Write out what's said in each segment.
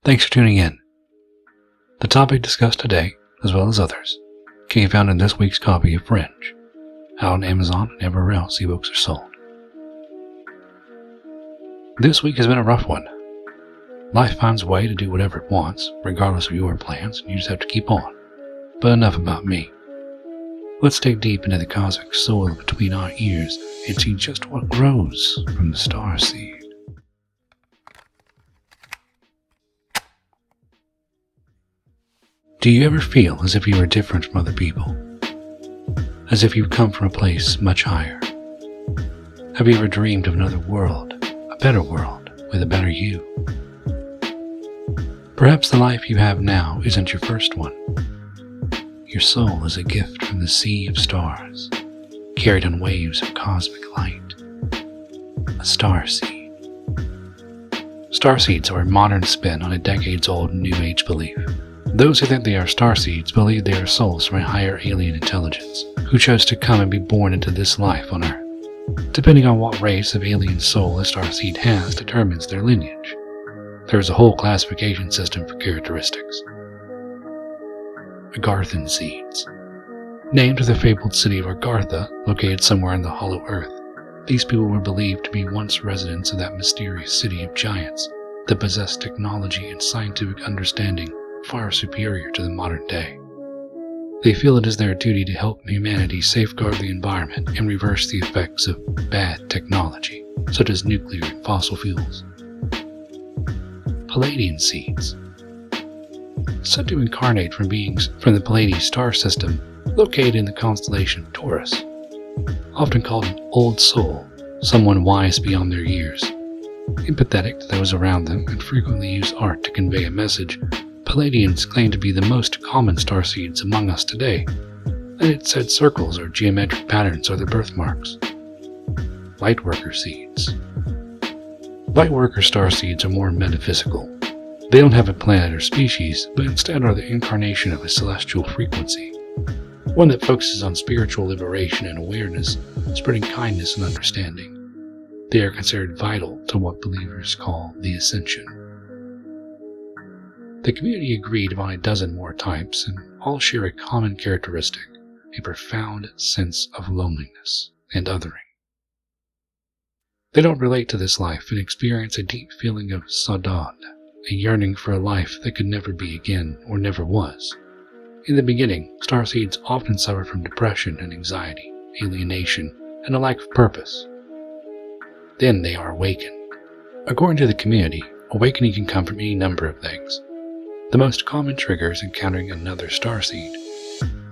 Thanks for tuning in. The topic discussed today, as well as others, can be found in this week's copy of Fringe, out on Amazon and everywhere else ebooks are sold. This week has been a rough one. Life finds a way to do whatever it wants, regardless of your plans, and you just have to keep on. But enough about me. Let's dig deep into the cosmic soil between our ears and see just what grows from the Starseed. Do you ever feel as if you are different from other people? As if you've come from a place much higher? Have you ever dreamed of another world, a better world, with a better you? Perhaps the life you have now isn't your first one. Your soul is a gift from the sea of stars, carried on waves of cosmic light. A starseed. Starseeds are a modern spin on a decades-old New Age belief. Those who think they are starseeds believe they are souls from a higher alien intelligence, who chose to come and be born into this life on Earth. Depending on what race of alien soul a starseed has determines their lineage. There is a whole classification system for characteristics. Agarthan seeds. Named for the fabled city of Agartha, located somewhere in the hollow earth, these people were believed to be once residents of that mysterious city of giants that possessed technology and scientific understanding far superior to the modern day. They feel it is their duty to help humanity safeguard the environment and reverse the effects of bad technology, such as nuclear and fossil fuels. Palladian seeds. Said to incarnate from beings from the Pleiades star system, located in the constellation of Taurus. Often called an old soul, someone wise beyond their years. Empathetic to those around them and frequently use art to convey a message, Palladians claim to be the most common starseeds among us today, and it said circles or geometric patterns are their birthmarks. Lightworker seeds. Lightworker starseeds are more metaphysical. They don't have a planet or species, but instead are the incarnation of a celestial frequency, one that focuses on spiritual liberation and awareness, spreading kindness and understanding. They are considered vital to what believers call the Ascension. The community agreed upon a dozen more types, and all share a common characteristic, a profound sense of loneliness and othering. They don't relate to this life and experience a deep feeling of sadad, a yearning for a life that could never be again or never was. In the beginning, starseeds often suffer from depression and anxiety, alienation, and a lack of purpose. Then they are awakened. According to the community, awakening can come from any number of things. The most common trigger is encountering another starseed.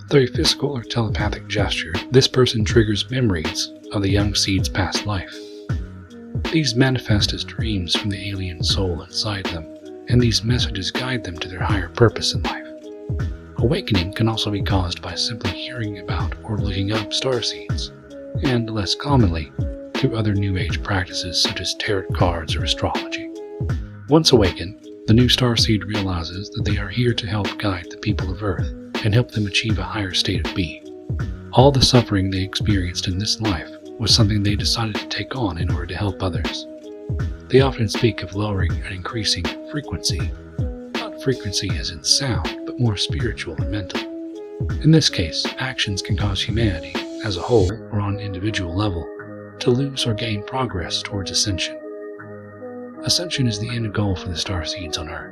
Through a physical or telepathic gesture, this person triggers memories of the young seed's past life. These manifest as dreams from the alien soul inside them, and these messages guide them to their higher purpose in life. Awakening can also be caused by simply hearing about or looking up starseeds, and less commonly, through other New Age practices such as tarot cards or astrology. Once awakened, the new starseed realizes that they are here to help guide the people of Earth and help them achieve a higher state of being. All the suffering they experienced in this life was something they decided to take on in order to help others. They often speak of lowering and increasing frequency, not frequency as in sound, but more spiritual and mental. In this case, actions can cause humanity, as a whole or on an individual level, to lose or gain progress towards ascension. Ascension is the end goal for the starseeds on Earth.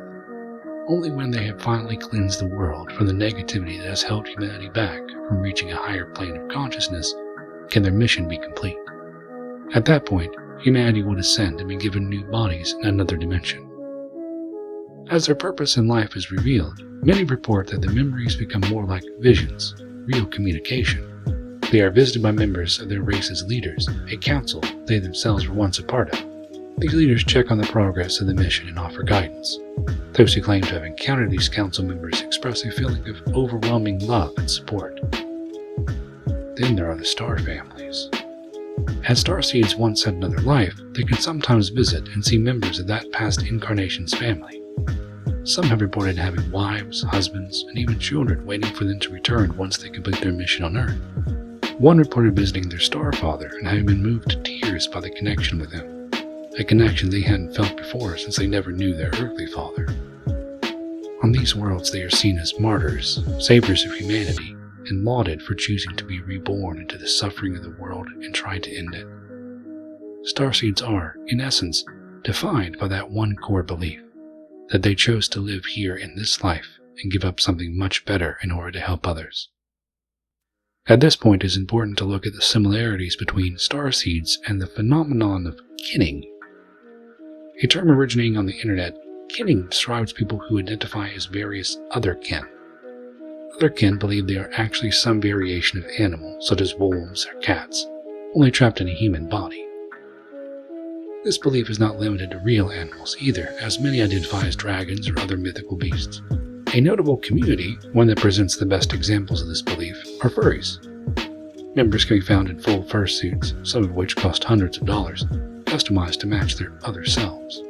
Only when they have finally cleansed the world from the negativity that has held humanity back from reaching a higher plane of consciousness can their mission be complete. At that point, humanity would ascend and be given new bodies in another dimension. As their purpose in life is revealed, many report that the memories become more like visions, real communication. They are visited by members of their race's leaders, a council they themselves were once a part of. These leaders check on the progress of the mission and offer guidance. Those who claim to have encountered these council members express a feeling of overwhelming love and support. Then there are the star families. As starseeds once had another life, they can sometimes visit and see members of that past incarnation's family. Some have reported having wives, husbands, and even children waiting for them to return once they complete their mission on Earth. One reported visiting their star father and having been moved to tears by the connection with him, a connection they hadn't felt before since they never knew their earthly father. On these worlds they are seen as martyrs, saviors of humanity, and lauded for choosing to be reborn into the suffering of the world and try to end it. Starseeds are, in essence, defined by that one core belief, that they chose to live here in this life and give up something much better in order to help others. At this point, it is important to look at the similarities between starseeds and the phenomenon of kinning. A term originating on the internet, kinning describes people who identify as various otherkin. Otherkin believe they are actually some variation of animal, such as wolves or cats, only trapped in a human body. This belief is not limited to real animals either, as many identify as dragons or other mythical beasts. A notable community, one that presents the best examples of this belief, are furries. Members can be found in full fursuits, some of which cost hundreds of dollars, customized to match their other selves.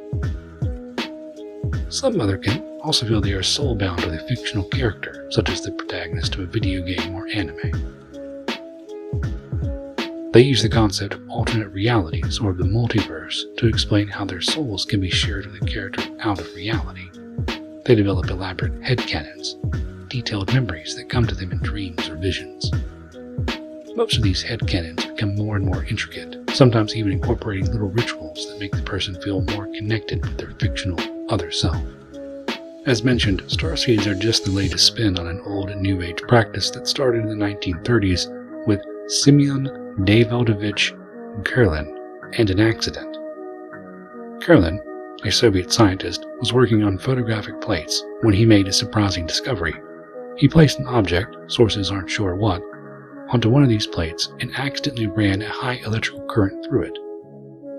Some otherkin also feel they are soul-bound with a fictional character, such as the protagonist of a video game or anime. They use the concept of alternate realities, or the multiverse, to explain how their souls can be shared with a character out of reality. They develop elaborate headcanons, detailed memories that come to them in dreams or visions. Most of these headcanons become more and more intricate, sometimes even incorporating little rituals that make the person feel more connected with their fictional other self. As mentioned, starseeds are just the latest spin on an old New Age practice that started in the 1930s with Simeon Davidovich Kurlin and an accident. Kurlin, a Soviet scientist, was working on photographic plates when he made a surprising discovery. He placed an object, sources aren't sure what, onto one of these plates and accidentally ran a high electrical current through it.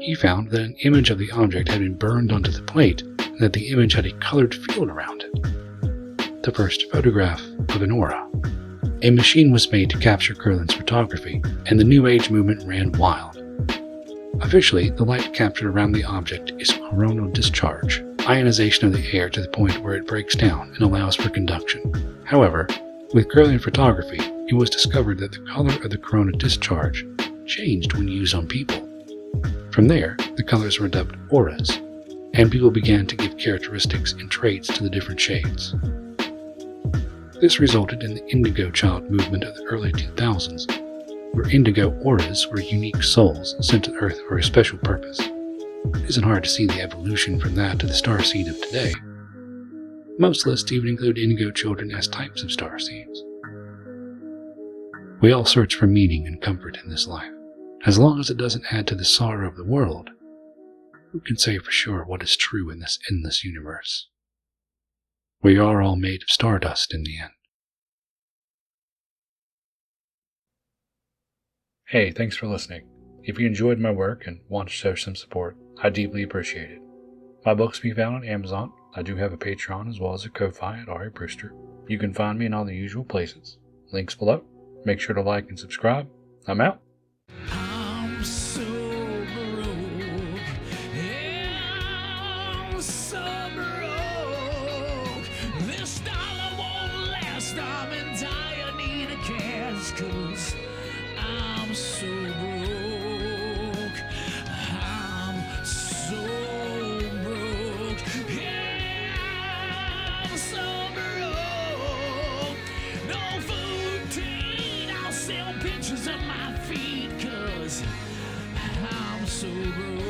He found that an image of the object had been burned onto the plate and that the image had a colored field around it. The first photograph of an aura. A machine was made to capture Kurlin's photography, and the New Age movement ran wild. Officially, the light captured around the object is coronal discharge, ionization of the air to the point where it breaks down and allows for conduction. However, with Kurlan photography, it was discovered that the color of the coronal discharge changed when used on people. From there, the colors were dubbed auras, and people began to give characteristics and traits to the different shades. This resulted in the Indigo Child movement of the early 2000s, where indigo auras were unique souls sent to Earth for a special purpose. It isn't hard to see the evolution from that to the starseed of today. Most lists even include indigo children as types of starseeds. We all search for meaning and comfort in this life. As long as it doesn't add to the sorrow of the world, who can say for sure what is true in this endless universe? We are all made of stardust in the end. Hey, thanks for listening. If you enjoyed my work and want to show some support, I deeply appreciate it. My books can be found on Amazon. I do have a Patreon as well as a Ko-Fi at Ari Brewster. You can find me in all the usual places. Links below. Make sure to like and subscribe. I'm out. I'm so broke. Yeah, I'm so broke. This dollar won't last. I'm in dire need of cash 'cause I'm so broke. I'm so broke. Yeah, I'm so broke. No food to eat. I'll sell pictures of my feet 'cause I'm so broke.